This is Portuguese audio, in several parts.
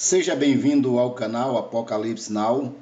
Seja bem-vindo ao canal Apocalipse Now.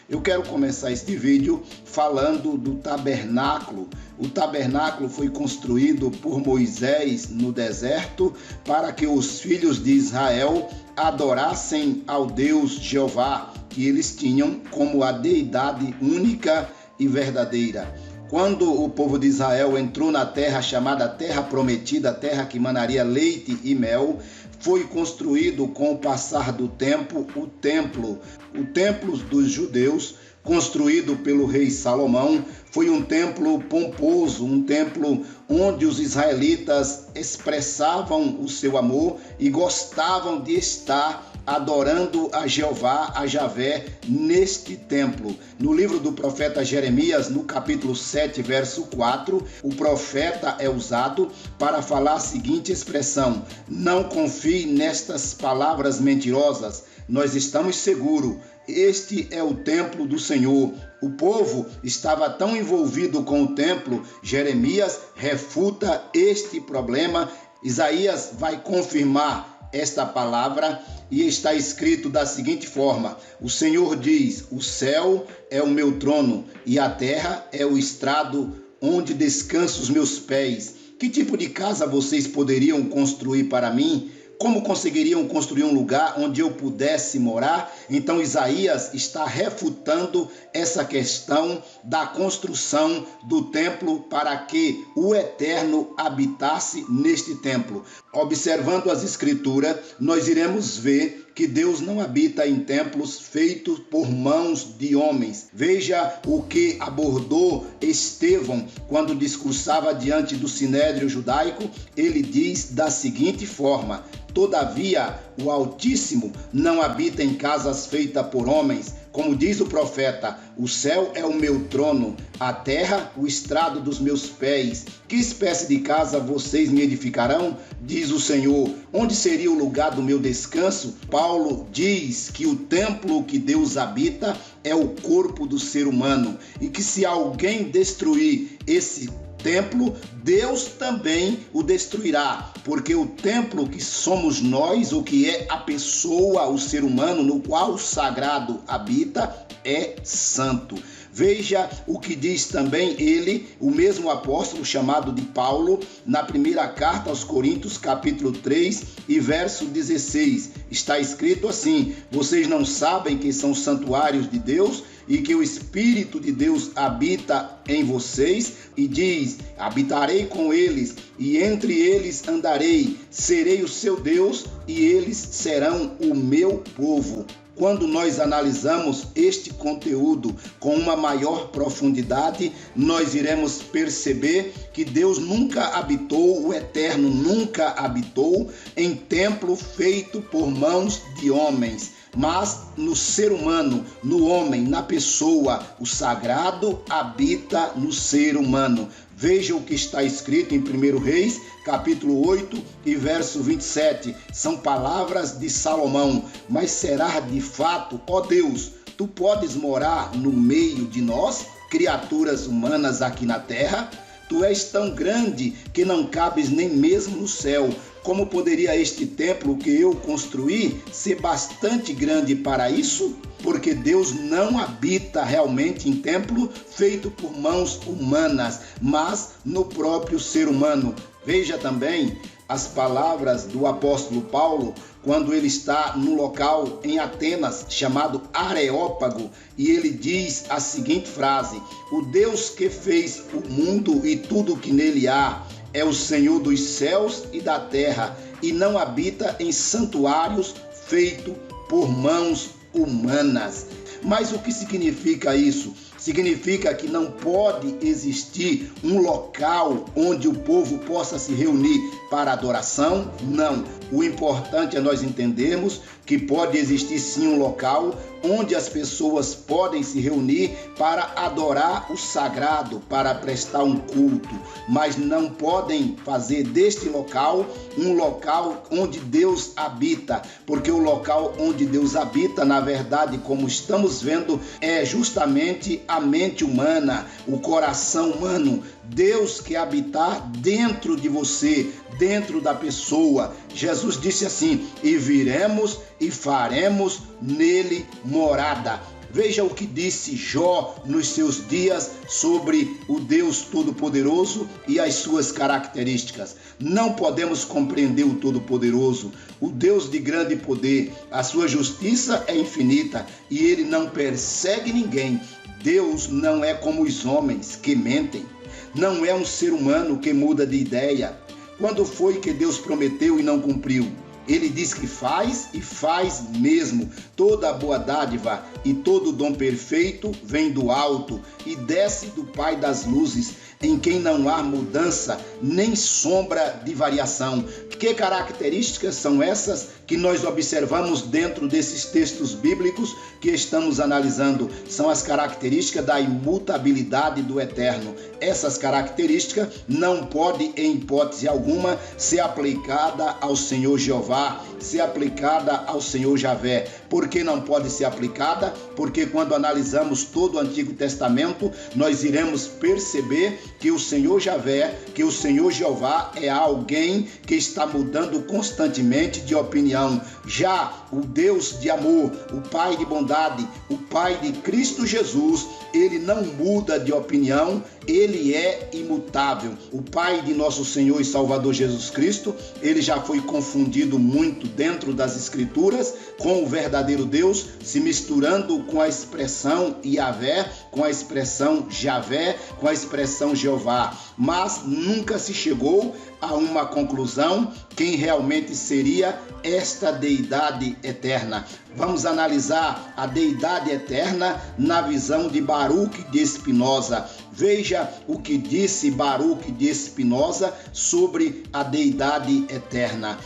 Eu quero começar este vídeo falando do tabernáculo. O tabernáculo foi construído por Moisés no deserto para que os filhos de Israel adorassem ao Deus Jeová, que eles tinham como a deidade única e verdadeira. Quando o povo de Israel entrou na terra chamada Terra Prometida, terra que manaria leite e mel, foi construído com o passar do tempo o templo dos judeus, construído pelo rei Salomão. Foi um templo pomposo, um templo onde os israelitas expressavam o seu amor e gostavam de estar adorando a Jeová, a Javé, neste templo. No livro do profeta Jeremias, no capítulo 7, verso 4, o profeta é usado para falar a seguinte expressão: não confie nestas palavras mentirosas, nós estamos seguros, este é o templo do Senhor. O povo estava tão envolvido com o templo, Jeremias refuta este problema. Isaías vai confirmar esta palavra e está escrito da seguinte forma: o Senhor diz, o céu é o meu trono e a terra é o estrado onde descansam os meus pés. Que tipo de casa vocês poderiam construir para mim? Como conseguiriam construir um lugar onde eu pudesse morar? Então Isaías está refutando essa questão da construção do templo para que o Eterno habitasse neste templo. Observando as Escrituras, nós iremos ver que Deus não habita em templos feitos por mãos de homens. Veja o que abordou Estevão quando discursava diante do Sinédrio judaico. Ele diz da seguinte forma: todavia, o Altíssimo não habita em casas feitas por homens. Como diz o profeta, o céu é o meu trono, a terra o estrado dos meus pés. Que espécie de casa vocês me edificarão? Diz o Senhor. Onde seria o lugar do meu descanso? Paulo diz que o templo que Deus habita é o corpo do ser humano e que se alguém destruir esse templo, Deus também o destruirá, porque o templo que somos nós, o que é a pessoa, o ser humano, no qual o sagrado habita, é santo. Veja o que diz também ele, o mesmo apóstolo chamado de Paulo, na primeira carta aos Coríntios, capítulo 3 e verso 16. Está escrito assim: vocês não sabem que são santuários de Deus e que o Espírito de Deus habita em vocês? E diz: habitarei com eles e entre eles andarei, serei o seu Deus e eles serão o meu povo. Quando nós analisamos este conteúdo com uma maior profundidade, nós iremos perceber que Deus nunca habitou, o Eterno nunca habitou em templo feito por mãos de homens. Mas no ser humano, no homem, na pessoa, o sagrado habita no ser humano. Veja o que está escrito em 1 Reis, capítulo 8 e verso 27. São palavras de Salomão. Mas será de fato, ó Deus, tu podes morar no meio de nós, criaturas humanas aqui na terra? Tu és tão grande que não cabes nem mesmo no céu. Como poderia este templo que eu construí ser bastante grande para isso? Porque Deus não habita realmente em templo feito por mãos humanas, mas no próprio ser humano. Veja também as palavras do apóstolo Paulo, quando ele está no local em Atenas, chamado Areópago, e ele diz a seguinte frase: o Deus que fez o mundo e tudo que nele há é o Senhor dos céus e da terra, e não habita em santuários feitos por mãos humanas. Mas o que significa isso? Significa que não pode existir um local onde o povo possa se reunir para adoração? Não. O importante é nós entendermos que pode existir sim um local onde as pessoas podem se reunir para adorar o sagrado, para prestar um culto, mas não podem fazer deste local um local onde Deus habita, porque o local onde Deus habita, na verdade, como estamos vendo, é justamente a mente humana, o coração humano. Deus quer habitar dentro de você, dentro da pessoa. Jesus disse assim: e viremos e faremos nele morada. Veja o que disse Jó nos seus dias sobre o Deus Todo-Poderoso e as suas características. Não podemos compreender o Todo-Poderoso, o Deus de grande poder. A sua justiça é infinita e ele não persegue ninguém. Deus não é como os homens que mentem. Não é um ser humano que muda de ideia. Quando foi que Deus prometeu e não cumpriu? Ele diz que faz e faz mesmo. Toda a boa dádiva e todo dom perfeito vem do alto e desce do Pai das luzes, em quem não há mudança nem sombra de variação. Que características são essas que nós observamos dentro desses textos bíblicos que estamos analisando? São as características da imutabilidade do Eterno. Essas características não podem, em hipótese alguma, ser aplicada ao Senhor Jeová, ser aplicada ao Senhor Javé. Por que não pode ser aplicada? Porque quando analisamos todo o Antigo Testamento, nós iremos perceber que o Senhor Javé, que o Senhor Jeová é alguém que está mudando constantemente de opinião. Já o Deus de amor, o Pai de bondade, o Pai de Cristo Jesus, ele não muda de opinião, ele é imutável. O Pai de nosso Senhor e Salvador Jesus Cristo, ele já foi confundido muito dentro das Escrituras com o verdadeiro Deus, se misturando com a expressão Yahvé, com a expressão Javé, com a expressão Jeová. Mas nunca se chegou a uma conclusão quem realmente seria esta deidade eterna. Vamos analisar a deidade eterna na visão de Baruque de Spinoza. Veja o que disse Baruque de Spinoza sobre a deidade eterna.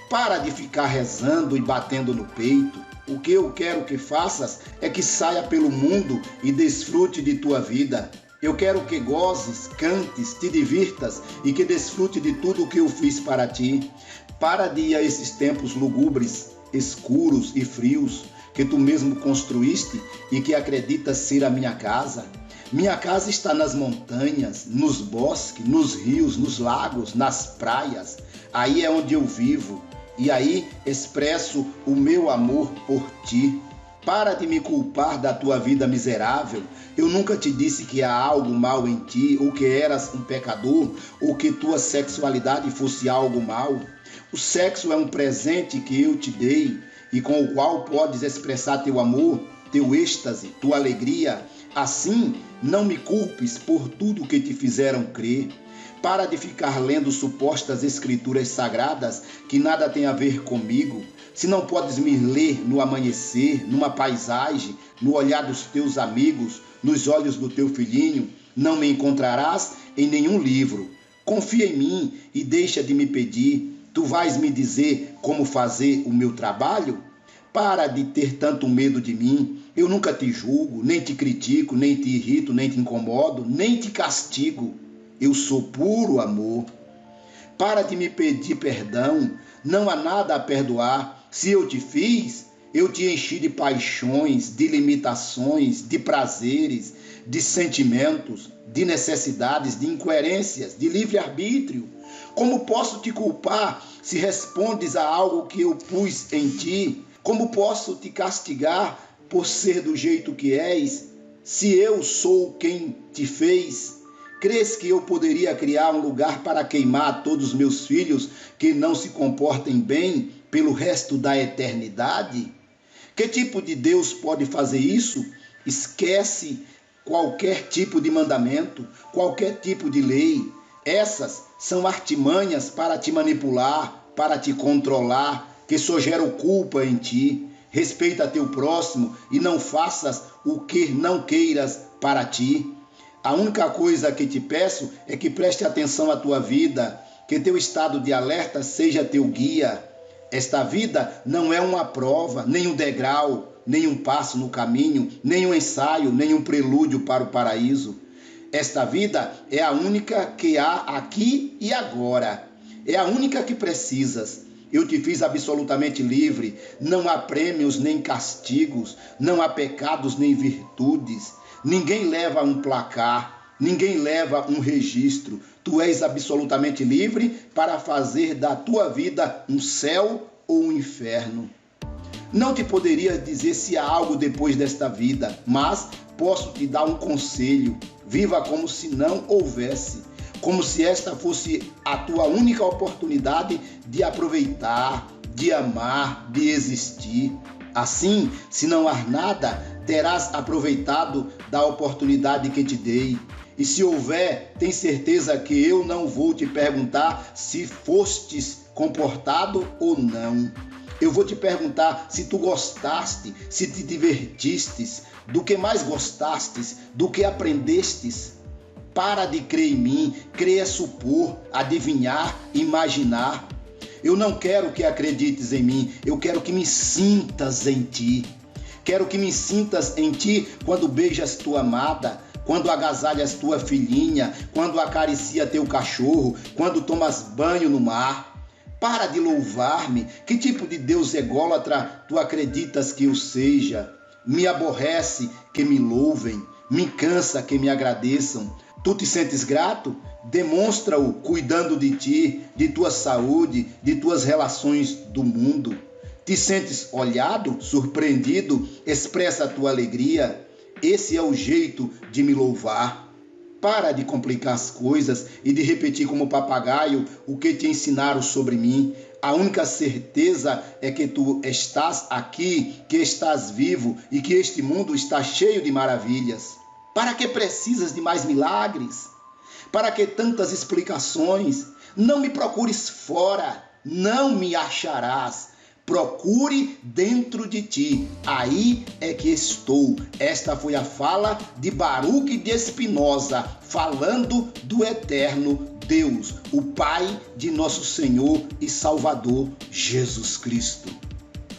Para de ficar rezando e batendo no peito. O que eu quero que faças é que saia pelo mundo e desfrute de tua vida. Eu quero que gozes, cantes, te divirtas e que desfrute de tudo o que eu fiz para ti. Para de ir a esses tempos lugubres, escuros e frios que tu mesmo construíste e que acreditas ser a minha casa. Minha casa está nas montanhas, nos bosques, nos rios, nos lagos, nas praias. Aí é onde eu vivo e aí expresso o meu amor por ti. Para de me culpar da tua vida miserável. Eu nunca te disse que há algo mal em ti, ou que eras um pecador, ou que tua sexualidade fosse algo mal. O sexo é um presente que eu te dei e com o qual podes expressar teu amor, teu êxtase, tua alegria. Assim, não me culpes por tudo que te fizeram crer. Para de ficar lendo supostas escrituras sagradas que nada tem a ver comigo. Se não podes me ler no amanhecer, numa paisagem, no olhar dos teus amigos, nos olhos do teu filhinho, não me encontrarás em nenhum livro. Confia em mim e deixa de me pedir. Tu vais me dizer como fazer o meu trabalho? Para de ter tanto medo de mim. Eu nunca te julgo, nem te critico, nem te irrito, nem te incomodo, nem te castigo. Eu sou puro amor. Para de me pedir perdão. Não há nada a perdoar. Se eu te fiz, eu te enchi de paixões, de limitações, de prazeres, de sentimentos, de necessidades, de incoerências, de livre-arbítrio. Como posso te culpar se respondes a algo que eu pus em ti? Como posso te castigar por ser do jeito que és, se eu sou quem te fez? Crês que eu poderia criar um lugar para queimar todos os meus filhos que não se comportem bem pelo resto da eternidade? Que tipo de Deus pode fazer isso? Esquece qualquer tipo de mandamento, qualquer tipo de lei. Essas são artimanhas para te manipular, para te controlar, que só geram culpa em ti. Respeita teu próximo e não faças o que não queiras para ti. A única coisa que te peço é que preste atenção à tua vida, que teu estado de alerta seja teu guia. Esta vida não é uma prova, nem um degrau, nem um passo no caminho, nem um ensaio, nem um prelúdio para o paraíso. Esta vida é a única que há aqui e agora. É a única que precisas. Eu te fiz absolutamente livre. Não há prêmios nem castigos, não há pecados nem virtudes. Ninguém leva um placar, ninguém leva um registro. Tu és absolutamente livre para fazer da tua vida um céu ou um inferno. Não te poderia dizer se há algo depois desta vida, mas posso te dar um conselho. Viva como se não houvesse, como se esta fosse a tua única oportunidade de aproveitar, de amar, de existir. Assim, se não há nada, terás aproveitado da oportunidade que te dei. E se houver, tem certeza que eu não vou te perguntar se fostes comportado ou não. Eu vou te perguntar se tu gostaste, se te divertistes, do que mais gostastes, do que aprendestes. Para de crer em mim, creia supor, adivinhar, imaginar. Eu não quero que acredites em mim, eu quero que me sintas em ti. Quero que me sintas em ti quando beijas tua amada, quando agasalhas tua filhinha, quando acaricia teu cachorro, quando tomas banho no mar. Para de louvar-me. Que tipo de Deus ególatra tu acreditas que eu seja? Me aborrece que me louvem, me cansa que me agradeçam. Tu te sentes grato? Demonstra-o cuidando de ti, de tua saúde, de tuas relações do mundo. Te sentes olhado, surpreendido? Expressa a tua alegria. Esse é o jeito de me louvar. Para de complicar as coisas e de repetir como papagaio o que te ensinaram sobre mim. A única certeza é que tu estás aqui, que estás vivo e que este mundo está cheio de maravilhas. Para que precisas de mais milagres? Para que tantas explicações? Não me procures fora, não me acharás. Procure dentro de ti, aí é que estou. Esta foi a fala de Baruque de Espinosa, falando do eterno Deus, o Pai de nosso Senhor e Salvador Jesus Cristo.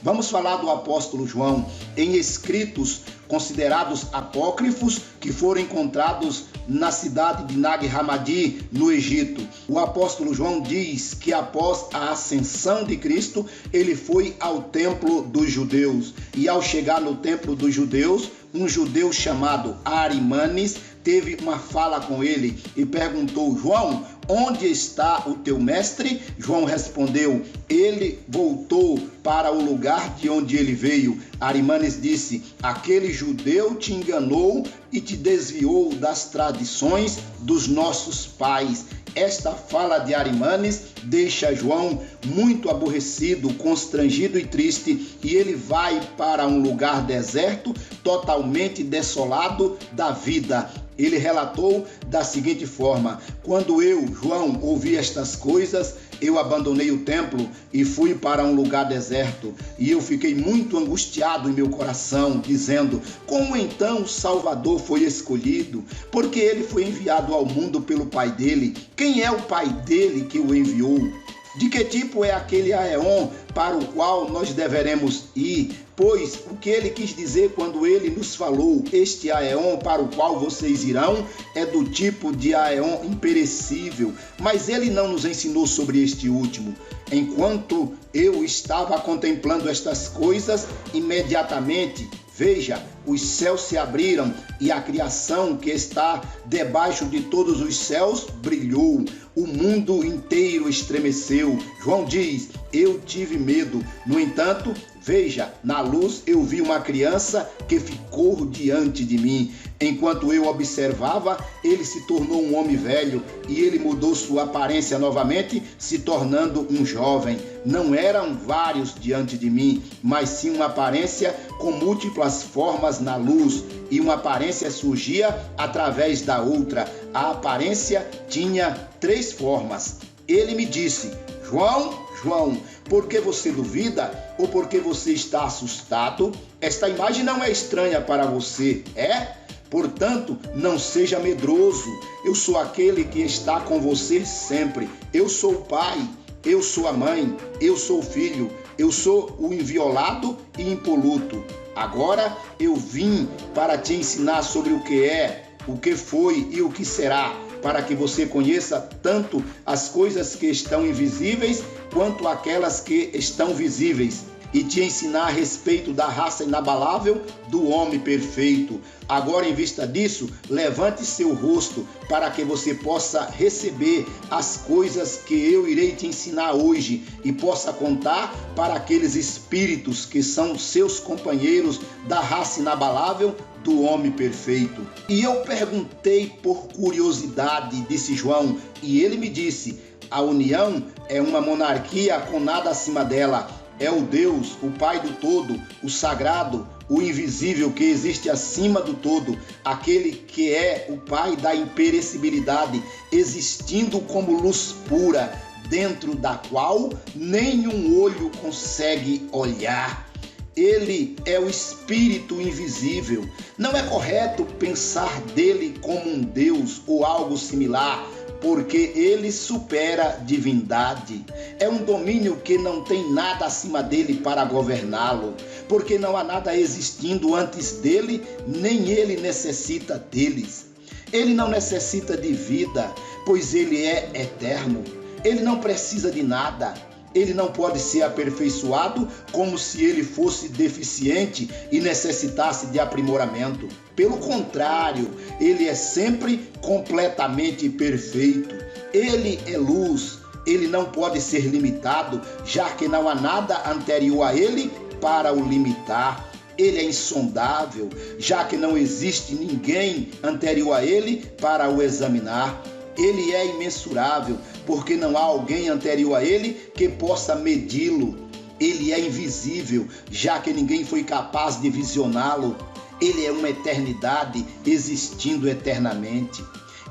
Vamos falar do apóstolo João em escritos considerados apócrifos que foram encontrados na cidade de Nag Hammadi, no Egito. O apóstolo João diz que após a ascensão de Cristo, ele foi ao templo dos judeus. E ao chegar no templo dos judeus, um judeu chamado Arimanes teve uma fala com ele e perguntou: João, onde está o teu mestre? João respondeu: ele voltou para o lugar de onde ele veio. Arimanes disse: aquele judeu te enganou e te desviou das tradições dos nossos pais. Esta fala de Arimanes deixa João muito aborrecido, constrangido e triste, e ele vai para um lugar deserto, totalmente desolado da vida. Ele relatou da seguinte forma: quando eu, João, ouvi estas coisas, eu abandonei o templo e fui para um lugar deserto, e eu fiquei muito angustiado em meu coração, dizendo: como então o Salvador foi escolhido? Porque ele foi enviado ao mundo pelo pai dele. Quem é o pai dele que o enviou? De que tipo é aquele Aeon para o qual nós deveremos ir? Pois o que ele quis dizer quando ele nos falou: este Aeon para o qual vocês irão é do tipo de Aeon imperecível, mas ele não nos ensinou sobre este último. Enquanto eu estava contemplando estas coisas, imediatamente, veja, os céus se abriram e a criação que está debaixo de todos os céus brilhou. O mundo inteiro estremeceu. João diz: eu tive medo. No entanto, veja, na luz eu vi uma criança que ficou diante de mim. Enquanto eu observava, ele se tornou um homem velho e ele mudou sua aparência novamente, se tornando um jovem. Não eram vários diante de mim, mas sim uma aparência com múltiplas formas na luz, e uma aparência surgia através da outra. A aparência tinha 3 formas. Ele me disse: João, João, por que você duvida ou por que você está assustado? Esta imagem não é estranha para você, é? Portanto, não seja medroso. Eu sou aquele que está com você sempre. Eu sou o pai, eu sou a mãe, eu sou o filho, eu sou o inviolado e impoluto. Agora eu vim para te ensinar sobre o que é, o que foi e o que será, para que você conheça tanto as coisas que estão invisíveis quanto aquelas que estão visíveis. e te ensinar a respeito da raça inabalável do homem perfeito. Agora, em vista disso, levante seu rosto para que você possa receber as coisas que eu irei te ensinar hoje e possa contar para aqueles espíritos que são seus companheiros da raça inabalável do homem perfeito. E eu perguntei por curiosidade, disse João, e ele me disse: a união é uma monarquia com nada acima dela. É o Deus, o Pai do todo, o sagrado, o invisível que existe acima do todo, aquele que é o Pai da imperecibilidade, existindo como luz pura, dentro da qual nenhum olho consegue olhar. Ele é o Espírito invisível. Não é correto pensar dele como um Deus ou algo similar, porque ele supera a divindade. É um domínio que não tem nada acima dele para governá-lo, porque não há nada existindo antes dele, nem ele necessita deles. Ele não necessita de vida, pois ele é eterno. Ele não precisa de nada. Ele não pode ser aperfeiçoado como se ele fosse deficiente e necessitasse de aprimoramento. Pelo contrário, ele é sempre completamente perfeito. Ele é luz, ele não pode ser limitado, já que não há nada anterior a ele para o limitar. Ele é insondável, já que não existe ninguém anterior a ele para o examinar. Ele é imensurável, porque não há alguém anterior a ele que possa medi-lo. Ele é invisível, já que ninguém foi capaz de visioná-lo. Ele é uma eternidade, existindo eternamente.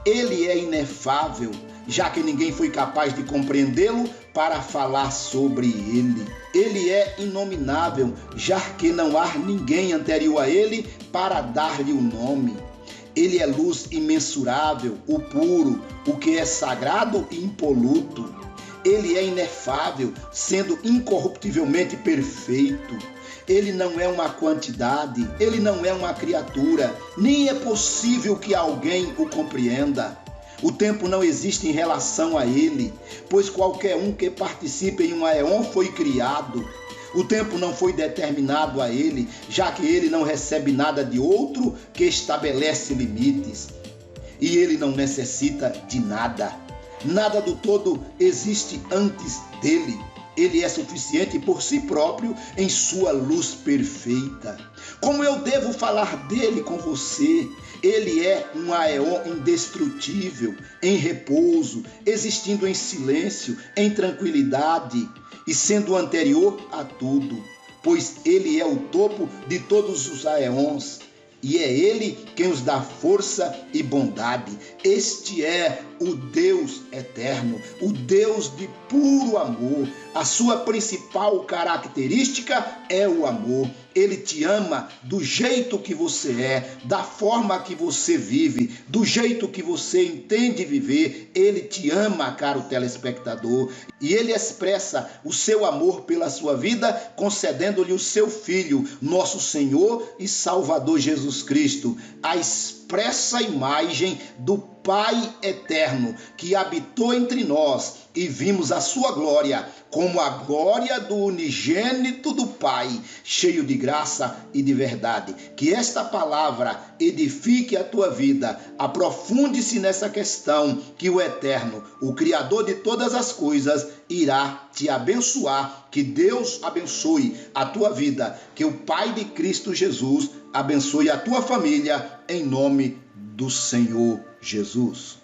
Ele é inefável, já que ninguém foi capaz de compreendê-lo para falar sobre ele. Ele é inominável, já que não há ninguém anterior a ele para dar-lhe o nome. Ele é luz imensurável, o puro, o que é sagrado e impoluto. Ele é inefável, sendo incorruptivelmente perfeito. Ele não é uma quantidade, ele não é uma criatura, nem é possível que alguém o compreenda. O tempo não existe em relação a ele, pois qualquer um que participe em um aeon foi criado. O tempo não foi determinado a ele, já que ele não recebe nada de outro que estabelece limites. E ele não necessita de nada. Nada do todo existe antes dele. Ele é suficiente por si próprio em sua luz perfeita. Como eu devo falar dele com você? Ele é um aeon indestrutível, em repouso, existindo em silêncio, em tranquilidade e sendo anterior a tudo, pois ele é o topo de todos os aeons. E é ele quem os dá força e bondade. Este é o Deus eterno, o Deus de puro amor. A sua principal característica é o amor. Ele te ama do jeito que você é, da forma que você vive, do jeito que você entende viver. Ele te ama, caro telespectador, e ele expressa o seu amor pela sua vida, concedendo-lhe o seu Filho, nosso Senhor e Salvador Jesus Cristo, a expressa imagem do Pai eterno, que habitou entre nós e vimos a sua glória, como a glória do unigênito do Pai, cheio de graça e de verdade. Que esta palavra edifique a tua vida, aprofunde-se nessa questão, que o Eterno, o Criador de todas as coisas, irá te abençoar. Que Deus abençoe a tua vida, que o Pai de Cristo Jesus abençoe a tua família, em nome do Senhor Jesus.